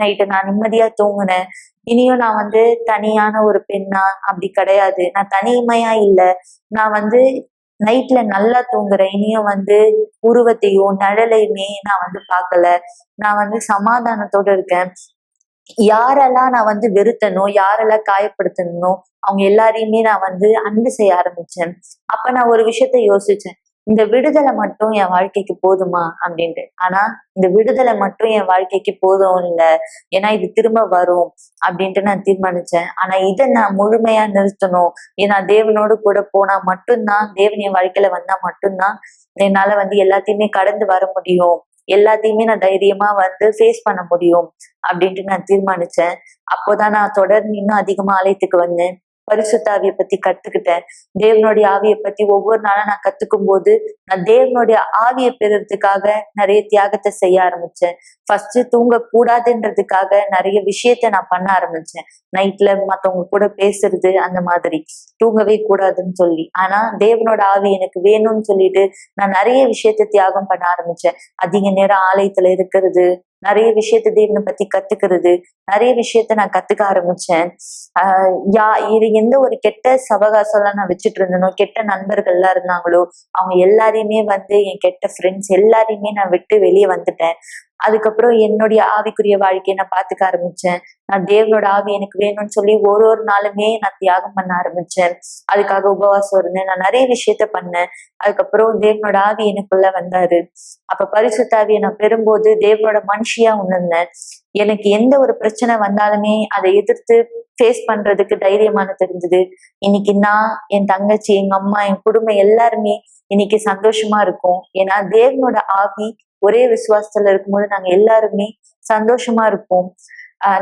நைட்டு நான் நிம்மதியா தூங்குனேன். இனியும் நான் வந்து தனியான ஒரு பெண்ணா அப்படி கிடையாது. நான் தனிமையா இல்ல. நான் வந்து நைட்ல நல்லா தூங்குறேன். இனியும் வந்து உருவத்தையும் நிழலையுமே நான் வந்து பார்க்கல. நான் வந்து சமாதானத்தோட இருக்கேன். யாரெல்லாம் நான் வந்து வெறுத்தனோ, யாரெல்லாம் காயப்படுத்தனோ அவங்க எல்லாரையுமே நான் வந்து அன்பு செய்ய ஆரம்பிச்சேன். அப்ப நான் ஒரு விஷயத்த யோசிச்சேன், இந்த விடுதலை மட்டும் என் வாழ்க்கைக்கு போதுமா அப்படின்ட்டு. ஆனா இந்த விடுதலை மட்டும் என் வாழ்க்கைக்கு போதும் இல்ல, ஏன்னா இது திரும்ப வரும் அப்படின்ட்டு நான் தீர்மானிச்சேன். ஆனா இதை நான் முழுமையா நிறுத்தணும். ஏன்னா தேவனோடு கூட போனா மட்டும்தான், தேவன் என் வாழ்க்கையில வந்தா மட்டும்தான் என்னால வந்து எல்லாத்தையுமே கடந்து வர முடியும், எல்லாத்தையுமே நான் தைரியமா வந்து ஃபேஸ் பண்ண முடியும் அப்படின்ட்டு நான் தீர்மானிச்சேன். அப்போதான் நான் தொடர்ந்து இன்னும் அதிகமா ஆலயத்துக்கு வந்தேன். பரிசுத்த ஆவியை பத்தி கத்துக்கிட்டேன். தேவனுடைய ஆவியை பத்தி ஒவ்வொரு நாளும் நான் கத்துக்கும் போது நான் தேவனுடைய ஆவியை பெறுறதுக்காக நிறைய தியாகத்தை செய்ய ஆரம்பிச்சேன். ஃபர்ஸ்ட் தூங்க கூடாதுன்றதுக்காக நிறைய விஷயத்த நான் பண்ண ஆரம்பிச்சேன். நைட்ல மத்தவங்க கூட பேசுறது, அந்த மாதிரி தூங்கவே கூடாதுன்னு சொல்லி. ஆனா தேவனோட ஆவி எனக்கு வேணும்னு சொல்லிட்டு நான் நிறைய விஷயத்த தியாகம் பண்ண ஆரம்பிச்சேன். அதிக நேரம் ஆலயத்துல இருக்கிறது, நிறைய விஷயத்த தேவனை பத்தி கத்துக்கிறது, நிறைய விஷயத்த நான் கத்துக்க ஆரம்பிச்சேன். இது எந்த ஒரு கெட்ட சவகாசம் எல்லாம் நான் வச்சுட்டு இருந்தனோ, கெட்ட நண்பர்கள் எல்லாம் இருந்தாங்களோ அவங்க எல்லாரையுமே வந்து என் கெட்ட ஃப்ரெண்ட்ஸ் எல்லாரையுமே நான் விட்டு வெளியே வந்துட்டேன். அதுக்கப்புறம் என்னுடைய ஆவிக்குரிய வாழ்க்கையை நான் பார்த்துக்க ஆரம்பிச்சேன். நான் தேவனோட ஆவி எனக்கு வேணும்னு சொல்லி ஒரு ஒரு நாளுமே நான் தியாகம் பண்ண ஆரம்பிச்சேன். அதுக்காக உபவாசம் இருந்தேன். நான் நிறைய விஷயத்த பண்ணேன். அதுக்கப்புறம் தேவனோட ஆவி எனக்குள்ள வந்தாரு. அப்ப பரிசுத்த ஆவியை நான் பெறும்போது தேவனோட மனுஷியா உணர்ந்தேன். எனக்கு எந்த ஒரு பிரச்சனை வந்தாலுமே அதை எதிர்த்து ஃபேஸ் பண்றதுக்கு தைரியமான தெரிஞ்சது. இன்னைக்கு நான், என் தங்கச்சி, எங்க அம்மா, என் குடும்பம் எல்லாருமே இன்னைக்கு சந்தோஷமா இருக்கும். ஏன்னா தேவனோட ஆவி ஒரே விசுவாசத்துல இருக்கும்போது நாங்க எல்லாருமே சந்தோஷமா இருப்போம்.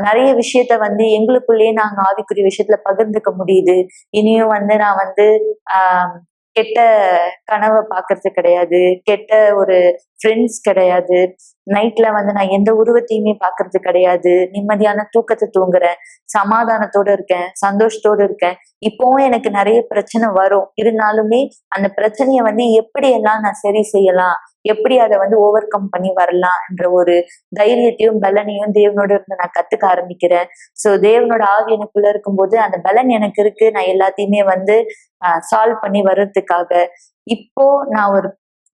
நிறைய விஷயத்த எங்களுக்குள்ளேயே நாங்க ஆவிக்குரிய விஷயத்துல பகிர்ந்துக்க முடியுது. இனியும் நான் கெட்ட கனவை பாக்குறது கிடையாது, கெட்ட ஒரு ஃப்ரெண்ட்ஸ் கிடையாது. நைட்ல நான் எந்த உருவத்தையுமே பாக்குறது கிடையாது. நிம்மதியான தூக்கத்தை தூங்குறேன், சமாதானத்தோட இருக்கேன், சந்தோஷத்தோட இருக்கேன். இப்போவும் எனக்கு நிறைய பிரச்சனை வரும், இருந்தாலுமே அந்த பிரச்சனைய எப்படி எல்லாம் நான் சரி செய்யலாம், எப்படி அதை ஓவர் கம் பண்ணி வரலாம் என்ற ஒரு தைரியத்தையும் பலனையும் தேவனோட இருந்து நான் கத்துக்க ஆரம்பிக்கிறேன். சோ தேவனோட ஆவி எனக்குள்ள இருக்கும்போது அந்த பலன் எனக்கு இருக்கு. நான் எல்லாத்தையுமே சால்வ் பண்ணி வர்றதுக்காக இப்போ நான் ஒரு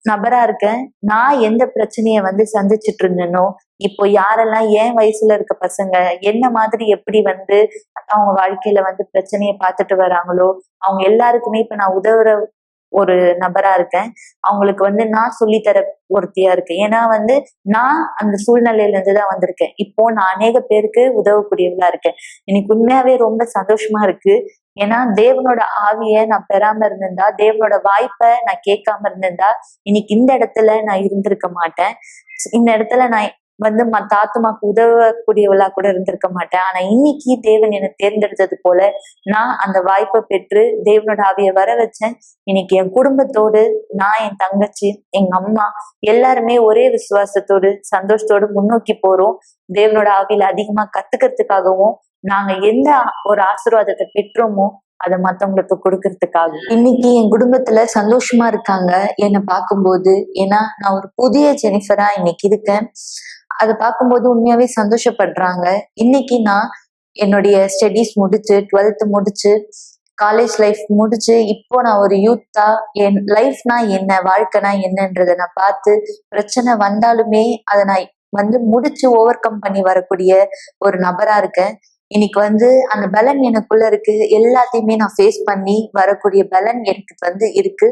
நபரா இருக்கேன். நான் எந்த பிரச்சனைய சந்திச்சுட்டு இருந்தேனோ, இப்போ யாரெல்லாம் என் வயசுல இருக்க பசங்க என்ன மாதிரி எப்படி அவங்க வாழ்க்கையில பிரச்சனைய பார்த்துட்டு வராங்களோ, அவங்க எல்லாருக்குமே இப்ப நான் உதவுற ஒரு நபரா இருக்கேன். அவங்களுக்கு நான் சொல்லித்தர ஒருத்தியா இருக்கேன். ஏன்னா நான் அந்த சூழ்நிலையில இருந்துதான் வந்திருக்கேன். இப்போ நான் அநேக பேருக்கு உதவக்கூடியவங்களா இருக்கேன். எனக்கு உண்மையாவே ரொம்ப சந்தோஷமா இருக்கு. ஏன்னா தேவனோட ஆவிய நான் பெறாம இருந்திருந்தா, தேவனோட வாய்ப்பை நான் கேட்காம இருந்திருந்தா, இன்னைக்கு இந்த இடத்துல நான் இருந்திருக்க மாட்டேன். இந்த இடத்துல நான் மத்த ஆத்துமாக்கு உதவக்கூடியவளா கூட இருந்திருக்க மாட்டேன். ஆனா இன்னைக்கு தேவன் என்னை தேர்ந்தெடுத்தது போல நான் அந்த வாய்ப்பை பெற்று தேவனோட ஆவிய வர வச்சேன். இன்னைக்கு என் குடும்பத்தோடு நான், என் தங்கச்சி, எங்க அம்மா எல்லாருமே ஒரே விசுவாசத்தோடு சந்தோஷத்தோடு முன்னோக்கி போறோம். தேவனோட ஆவியில அதிகமா கத்துக்கிறதுக்காகவும் நாங்க எந்த ஒரு ஆசீர்வாதத்தை பெற்றோமோ அதை மத்தவங்களுக்கு கொடுக்கறதுக்காக இன்னைக்கு என் குடும்பத்துல சந்தோஷமா இருக்காங்க என்னை பார்க்கும்போது. ஏன்னா நான் ஒரு புதிய ஜெனிஃபரா இன்னைக்கு இருக்கேன். அதை பார்க்கும்போது உண்மையாவே சந்தோஷப்படுறாங்க. இன்னைக்கு நான் என்னுடைய ஸ்டடீஸ் முடிச்சு, 12th முடிச்சு, காலேஜ் லைஃப் முடிச்சு, இப்போ நான் ஒரு யூத்தா என் லைஃப்னா என்ன, வாழ்க்கைனா என்னன்றதை நான் பார்த்து பிரச்சனை வந்தாலுமே அதை நான் முடிச்சு ஓவர் கம் பண்ணி வரக்கூடிய ஒரு நபரா இருக்கேன். இன்னைக்கு அந்த பலன் எனக்குள்ள இருக்கு. எல்லாத்தையுமே நான் ஃபேஸ் பண்ணி வரக்கூடிய பலன் எனக்கு இருக்கு.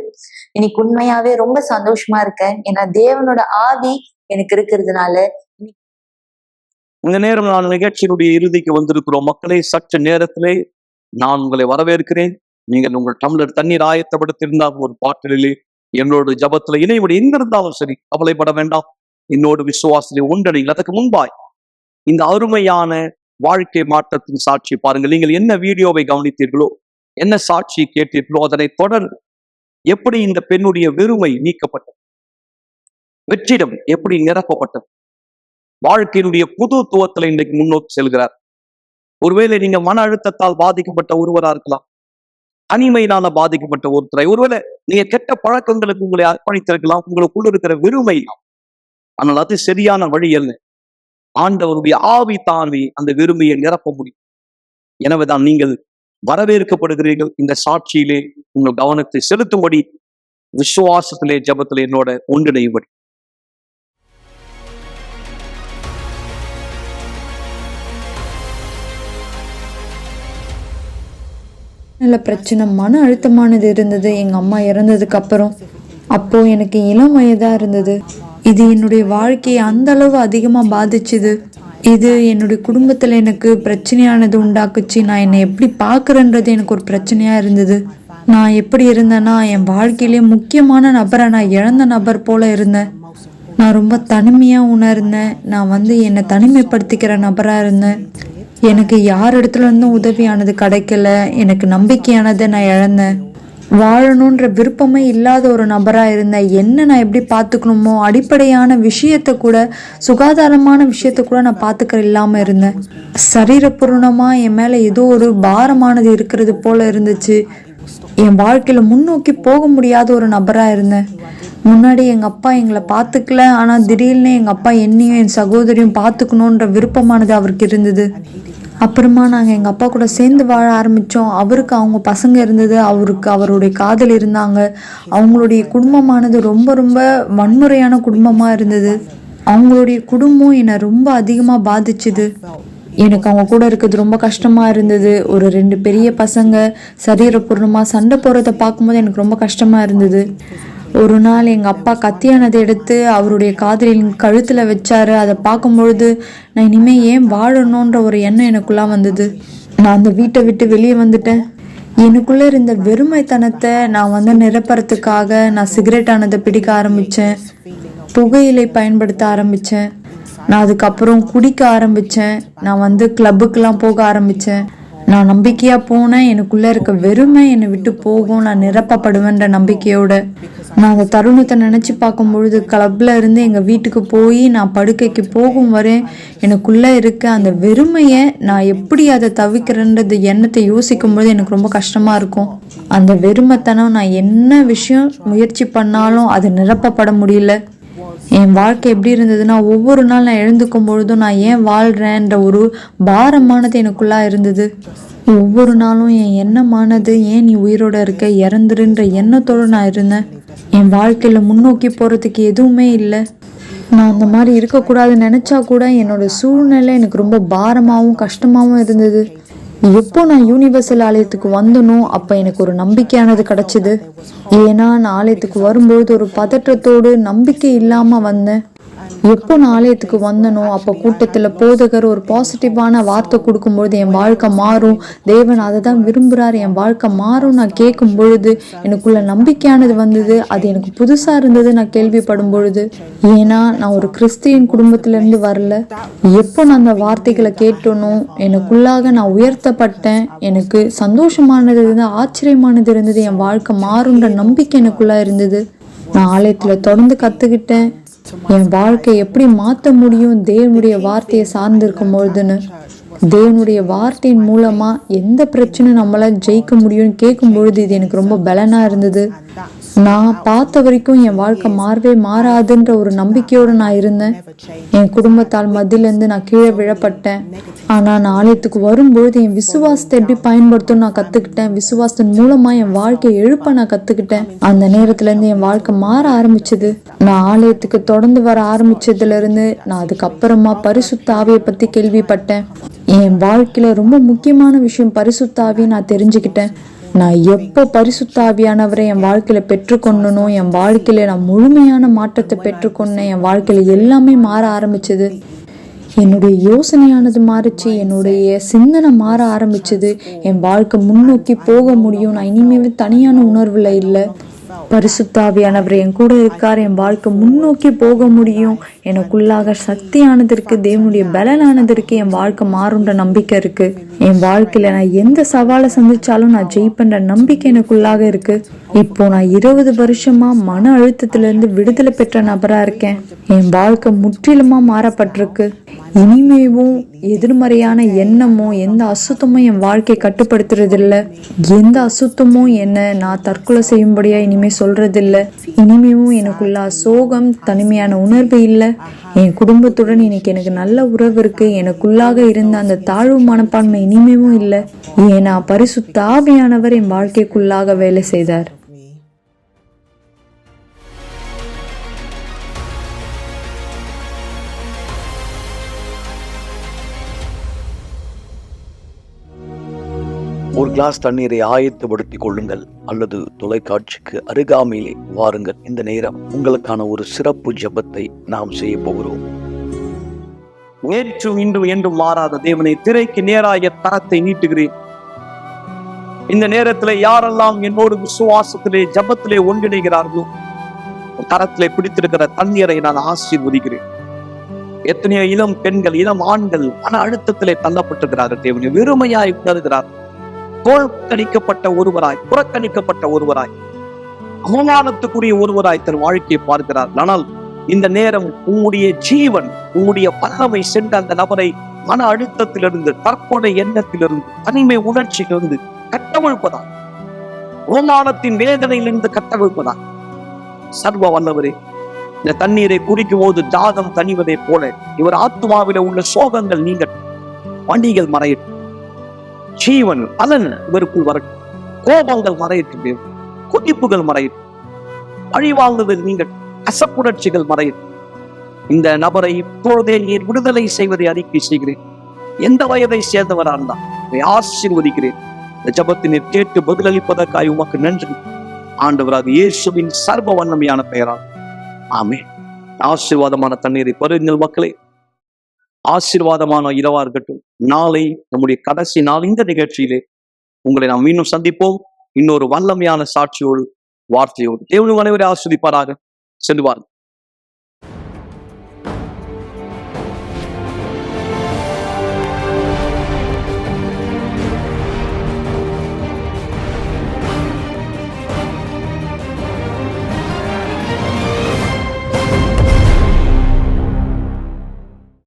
இன்னைக்கு உண்மையாவே ரொம்ப சந்தோஷமா இருக்கேன். ஏன்னா தேவனோட ஆவி எனக்கு இருக்கிறதுனால. இந்த நேரம் நான் நிகழ்ச்சியினுடைய இறுதிக்கு வந்திருக்கிறோம். மக்களே, சற்று நேரத்திலே நான் உங்களை வரவேற்கிறேன். நீங்கள் உங்கள் டம்ளர் தண்ணீர் ஆயத்தப்படுத்தியிருந்தால் ஒரு பாட்டிலே என்னோட ஜபத்துல இணையோடு எங்க இருந்தாலும் சரி, கவலைப்பட வேண்டாம். என்னோடு விசுவாசத்தை ஒன்றடைங்கள். அதற்கு முன்பாய் இந்த அருமையான வாழ்க்கை மாற்றத்தின் சாட்சி பாருங்கள். நீங்கள் என்ன வீடியோவை கவனித்தீர்களோ, என்ன சாட்சி கேட்டீர்களோ, அதனை தொடர்ந்து எப்படி இந்த பெண்ணுடைய வெறுமை நீக்கப்பட்டது, வெற்றிடம் எப்படி நிரப்பப்பட்டது, வாழ்க்கையினுடைய புதுத்துவத்தில் இன்றைக்கு முன்னோக்கி செல்கிறார். ஒருவேளை நீங்க மன அழுத்தத்தால் பாதிக்கப்பட்ட ஒருவரா இருக்கலாம், தனிமையினால பாதிக்கப்பட்ட ஒருத்தரை, ஒருவேளை நீங்க கெட்ட பழக்கங்களுக்கு உங்களை அர்ப்பணித்திருக்கலாம், உங்களுக்குள்ள இருக்கிற வெறுமை. ஆனால் அது சரியான வழி அல்ல. ஆண்டவருடைய ஆவி தானே அந்த வெறுமையை நிரப்ப முடியும். எனவேதான் நீங்கள் வரவேற்கப்படுகிறீர்கள். இந்த சாட்சியிலே உங்கள் கவனத்தை செலுத்தும்படி, விசுவாசத்திலே ஜபத்திலே என்னோட ஒன்றிணையும்படி. நல்ல பிரச்சனை, மன அழுத்தமானது இருந்தது எங்கள் அம்மா இறந்ததுக்கு அப்புறம். அப்போது எனக்கு இளம் வயதாக இருந்தது. இது என்னுடைய வாழ்க்கையை அந்த அளவு அதிகமாக பாதிச்சுது. இது என்னுடைய குடும்பத்தில் எனக்கு பிரச்சனையானது உண்டாக்குச்சு. நான் என்னை எப்படி பார்க்குறேன்றது எனக்கு ஒரு பிரச்சனையாக இருந்தது. நான் எப்படி இருந்தேன்னா, என் வாழ்க்கையிலேயே முக்கியமான நபரை நான் இழந்த நபர் போல இருந்தேன். நான் ரொம்ப தனிமையாக உணர்ந்தேன். நான் என்னை தனிமைப்படுத்திக்கிற நபராக இருந்தேன். எனக்கு யார் இடத்துல இருந்தும் உதவியானது கிடைக்கல. எனக்கு நம்பிக்கையானதை நான் இழந்தேன். வாழணுன்ற விருப்பமே இல்லாத ஒரு நபராக இருந்தேன். என்ன நான் எப்படி பார்த்துக்கணுமோ, அடிப்படையான விஷயத்தை கூட, சுகாதாரமான விஷயத்தை கூட நான் பார்த்துக்கிற இல்லாமல் இருந்தேன். சரீரபூர்ணமாக என் மேலே ஏதோ ஒரு பாரமானது இருக்கிறது போல இருந்துச்சு. என் வாழ்க்கையில் முன்னோக்கி போக முடியாத ஒரு நபராக இருந்தேன். முன்னாடி எங்கள் அப்பா எங்களை பார்த்துக்கல, ஆனால் திடீர்னு எங்கள் அப்பா என்னையும் என் சகோதரியும் பார்த்துக்கணுன்ற விருப்பமானது அவருக்கு இருந்தது. அப்புறமா நாங்கள் எங்கள் அப்பா கூட சேர்ந்து வாழ ஆரம்பித்தோம். அவருக்கு அவங்க பசங்க இருந்தது, அவருக்கு அவருடைய காதல் இருந்தாங்க. அவங்களுடைய குடும்பமானது ரொம்ப ரொம்ப வன்முறையான குடும்பமாக இருந்தது. அவங்களுடைய குடும்பம் என்னை ரொம்ப அதிகமாக பாதிச்சுது. எனக்கு அவங்க கூட இருக்கிறது ரொம்ப கஷ்டமா இருந்தது. ஒரு 2 பெரிய பசங்க சரீரபூர்வமாக சண்டை போடுறத பார்க்கும்போது எனக்கு ரொம்ப கஷ்டமா இருந்தது. ஒரு நாள் எங்கள் அப்பா கத்தியானதை எடுத்து அவருடைய காதலின் கழுத்தில் வச்சாரு. அதை பார்க்கும்பொழுது நான் இனிமேல் ஏன் வாழணுன்ற ஒரு எண்ணம் எனக்குள்ளே வந்தது. நான் அந்த வீட்டை விட்டு வெளியே வந்துட்டேன். எனக்குள்ளே இருந்த வெறுமைத்தனத்தை நான் நிரப்புறதுக்காக நான் சிகரெட் ஆனதை பிடிக்க ஆரம்பித்தேன். புகையிலை பயன்படுத்த ஆரம்பித்தேன். நான் அதுக்கப்புறம் குடிக்க ஆரம்பித்தேன். நான் கிளப்புக்கெலாம் போக ஆரம்பித்தேன். நான் நம்பிக்கையாக போனேன். எனக்குள்ளே இருக்க வெறுமை என்னை விட்டு போகும், நான் நிரப்பப்படுவேன்ற நம்பிக்கையோட. நான் அந்த தருணத்தை நினச்சி பார்க்கும்பொழுது கிளப்பில் இருந்து எங்கள் வீட்டுக்கு போய் நான் படுக்கைக்கு போகும் வரை எனக்குள்ளே இருக்க அந்த வெறுமையை நான் எப்படி அதை தவிக்கிறேன்றது எண்ணத்தை யோசிக்கும்பொழுது எனக்கு ரொம்ப கஷ்டமாக இருக்கும். அந்த வெறுமைத்தனம் நான் என்ன விஷயம் முயற்சி பண்ணாலும் அது நிரப்பப்பட முடியல. என் வாழ்க்கை எப்படி இருந்ததுன்னா, ஒவ்வொரு நாள் நான் எழுந்துக்கும் பொழுதும் நான் ஏன் வாழ்கிறேன்ற ஒரு பாரமானது எனக்குள்ளா இருந்தது. ஒவ்வொரு நாளும் என் எண்ணமானது ஏன் நீ உயிரோட இருக்க, இறந்துருன்ற எண்ணத்தோடு நான் இருந்தேன். என் வாழ்க்கையில் முன்னோக்கி போகிறதுக்கு எதுவுமே இல்லை. நான் அந்த மாதிரி இருக்கக்கூடாதுன்னு நினச்சா கூட என்னோட சூழ்நிலை எனக்கு ரொம்ப பாரமாகவும் கஷ்டமாகவும் இருந்தது. எப்போ நான் யூனிவர்சல் ஆலயத்துக்கு வந்தனோ அப்போ எனக்கு ஒரு நம்பிக்கையானது கிடச்சிது. ஏன்னா நான் ஆலயத்துக்கு வரும்பொழுது ஒரு பதற்றத்தோடு நம்பிக்கை இல்லாமல் வந்தேன். எப்போ நான் ஆலயத்துக்கு வந்தனோ அப்போ கூட்டத்தில் போதகர் ஒரு பாசிட்டிவான வார்த்தை கொடுக்கும்பொழுது என் வாழ்க்கை மாறும், தேவன் அதை தான் விரும்புகிறார், என் வாழ்க்கை மாறும் நான் கேட்கும் பொழுது எனக்குள்ள நம்பிக்கையானது வந்தது. அது எனக்கு புதுசாக இருந்தது நான் கேள்விப்படும் பொழுது. ஏன்னா நான் ஒரு கிறிஸ்டியன் குடும்பத்திலேருந்து வரல. எப்போ நான் அந்த வார்த்தைகளை கேட்டனோ எனக்குள்ளாக நான் உயர்த்தப்பட்டேன். எனக்கு சந்தோஷமானது இருந்தது, ஆச்சரியமானது இருந்தது, என் வாழ்க்கை மாறுன்ற நம்பிக்கை எனக்குள்ளா இருந்தது. நான் ஆலயத்தில் தொடர்ந்து கற்றுக்கிட்டேன் என் வாழ்க்கை எப்படி மாற்ற முடியும் தேவனுடைய வார்த்தையை சார்ந்திருக்கும் பொழுதுன்னு. தேவனுடைய வார்த்தையின் மூலமா எந்த பிரச்சனை நம்மளால ஜெயிக்க முடியும்னு கேட்கும் பொழுது இது எனக்கு ரொம்ப பலனா இருந்தது. நான் பார்த்த வரைக்கும் என் வாழ்க்கை மாறவே மாறாதுன்ற ஒரு நம்பிக்கையோடு நான் இருந்தேன். என் குடும்பத்தால் மத்தியிலேருந்து நான் கீழே விழப்பட்டேன். ஆனால் நான் ஆலயத்துக்கு வரும்பொழுது என் விசுவாசத்தை எப்படி பயன்படுத்தும் நான் கற்றுக்கிட்டேன். விசுவாசத்தின் மூலமாக என் வாழ்க்கையை எழுப்ப நான் கற்றுக்கிட்டேன். அந்த நேரத்துலேருந்து என் வாழ்க்கை மாற ஆரம்பிச்சது. நான் ஆலயத்துக்கு தொடர்ந்து வர ஆரம்பிச்சதுலேருந்து நான் அதுக்கப்புறமா பரிசுத்த ஆவியை பற்றி கேள்விப்பட்டேன். என் வாழ்க்கையில் ரொம்ப முக்கியமான விஷயம் பரிசுத்த ஆவியை நான் தெரிஞ்சுக்கிட்டேன். நான் எப்போ பரிசுத்த ஆவியானவரை என் வாழ்க்கையில் பெற்றுக்கொண்டனோ என் வாழ்க்கையில் நான் முழுமையான மாற்றத்தை பெற்றுக்கொண்டேன். என் வாழ்க்கையில் எல்லாமே மாற ஆரம்பிச்சது. என்னுடைய யோசனையானது மாறிச்சு, என்னுடைய சிந்தனை மாற ஆரம்பிச்சது. என் வாழ்க்கை முன்னோக்கி போக முடியும், நான் இனிமேல் தனியான உணர்வில் இல்லை. பரிசுத்த ஆவியானவர் என் கூட இருக்கார், என் வாழ்க்கை முன்னோக்கி போக முடியும், எனக்குள்ளாக சக்தியானது இருக்கு, தேவனுடைய பலனானது இருக்கு, என் வாழ்க்கை மாறுன்ற நம்பிக்கை இருக்கு. என் வாழ்க்கையில நான் எந்த சவாலை சந்திச்சாலும் நான் ஜெயிப்பன்ற நம்பிக்கை எனக்குள்ளாக இருக்கு. இப்போ நான் 20 வருஷமா மன அழுத்தத்துல இருந்து விடுதலை பெற்ற நபரா இருக்கேன். என் வாழ்க்கை முற்றிலுமா மாறப்பட்டிருக்கு. இனிமேவும் எதிர்மறையான எண்ணமோ எந்த அசுத்தமும் என் வாழ்க்கையை கட்டுப்படுத்துறது இல்லை. எந்த அசுத்தமும் என்ன நான் தற்கொலை செய்யும்படியா இனிமே சொல்றது இல்லை. இனிமேவும் எனக்குள்ள சோகம் தனிமையான உணர்வு இல்லை. என் குடும்பத்துடன் இன்னைக்கு எனக்கு நல்ல உறவு இருக்கு. எனக்குள்ளாக இருந்த அந்த தாழ்வு மனப்பான்மை இனிமேவும் இல்லை. ஏன்னா பரிசுத்த ஆவியானவர் என் வாழ்க்கைக்குள்ளாக வேலை செய்தார். ஒரு கிளாஸ் தண்ணீரை ஆயத்தப்படுத்திக் கொள்ளுங்கள் அல்லது தொலைக்காட்சிக்கு அருகாமையிலே வாருங்கள். இந்த நேரம் உங்களுக்கான ஒரு சிறப்பு ஜெபத்தை நாம் செய்ய போகிறோம். நேற்றும் இன்றும் என்றும் மாறாத தேவனை, திரைக்கு நேராய தரத்தை நீட்டுகிறேன். இந்த நேரத்திலே யாரெல்லாம் என்னோடு விசுவாசத்திலே ஜெபத்திலே ஒன்றிணைகிறார்களோ கரத்திலே பிடித்திருக்கிற தண்ணீரை நான் ஆசீர்வதிக்கிறேன். எத்தனையோ இளம் பெண்கள் இளம் ஆண்கள் மன அழுத்தத்திலே தள்ளப்பட்டிருக்கிறார்கள். தேவனை வெறுமையாய் உணர்கிறார். புறக்கணிக்கப்பட்ட ஒருவராய் அவமானத்துக்குரிய ஒருவராய் தன் வாழ்க்கையை பார்க்கிறார். ஆனால் இந்த நேரம் உங்களுடைய ஜீவன் உங்களுடைய வல்லமை சென்ற அந்த நபரை மன அழுத்தத்திலிருந்து, தற்கொலை எண்ணத்திலிருந்து, தனிமை உணர்ச்சியிலிருந்து கட்டவிழ்ப்பதால், அவமானத்தின் வேதனையிலிருந்து கட்டவிழ்ப்பதால் சர்வ வல்லவரே, இந்த தண்ணீரை குடிக்கும் போது தாகம் தணிவதை போல இவர் ஆத்மாவில உள்ள சோகங்கள் நீங்கள், வண்டிகள் மறையட்டும், ஜீவன் பலன் இவருக்குள் வரட்டும், கோபங்கள் மறையட்டும், குதிப்புகள் மறையட்டும், அழிவாங்குதல் நீங்கள், அசப்புணர்ச்சிகள் மறையட்டும். இந்த நபரை இப்பொழுதே நீர் விடுதலை செய்வதை அறிக்கை செய்கிறேன். எந்த வயதை சேர்ந்தவரா இருந்தால் இதை ஆசீர்வதிக்கிறேன். இந்த ஜபத்தை நீர் கேட்டு பதிலளிப்பதற்காக உமக்கு நன்றி. ஆண்டவராக இயேசுவின் சர்வ வல்லமையான பெயரால் ஆமென். ஆசீர்வாதமான தண்ணீரை பருங்கள் மக்களே. ஆசீர்வாதமான இரவா இருக்கட்டும். நாளை நம்முடைய கடைசி நாள் இந்த நிகழ்ச்சியிலே உங்களை நாம் மீண்டும் சந்திப்போம். இன்னொரு வல்லமையான சாட்சியோடு, வார்த்தையோடு. தேவன் அனைவரை ஆசீர்வதிப்பாராக. சென்று வாருங்கள்.